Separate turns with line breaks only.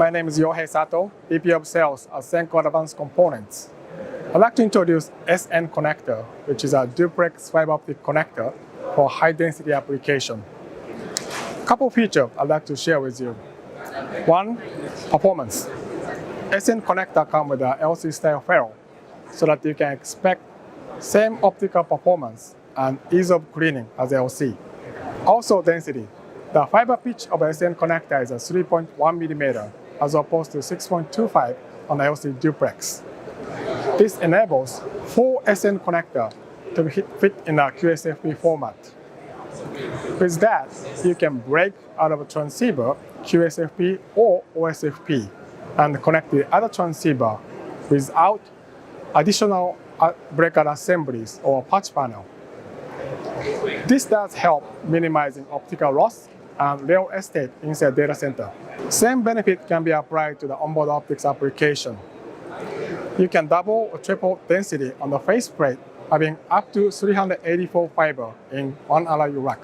My name is Yotei Sato, VP of Sales at SENKO Advanced Components. I'd like to introduce SN connector, which is a duplex fiber optic connector for high-density application. A couple features I'd like to share with you. One, performance. SN connector comes with a LC style ferrule, so that you can expect same optical performance and ease of cleaning as LC. Also density. The fiber pitch of SN connector is a 3.1 mm as opposed to 6.25 on LC duplex. This enables 4 SN connector to fit in a QSFP format. With that, you can break out of a transceiver, QSFP or OSFP, and connect the other transceiver without additional breaker assemblies or patch panel. This does help minimizing optical loss and real estate inside data center. Same benefit can be applied to the onboard optics application. You can double or triple density on the faceplate, having up to 384 fiber in one alloy rack.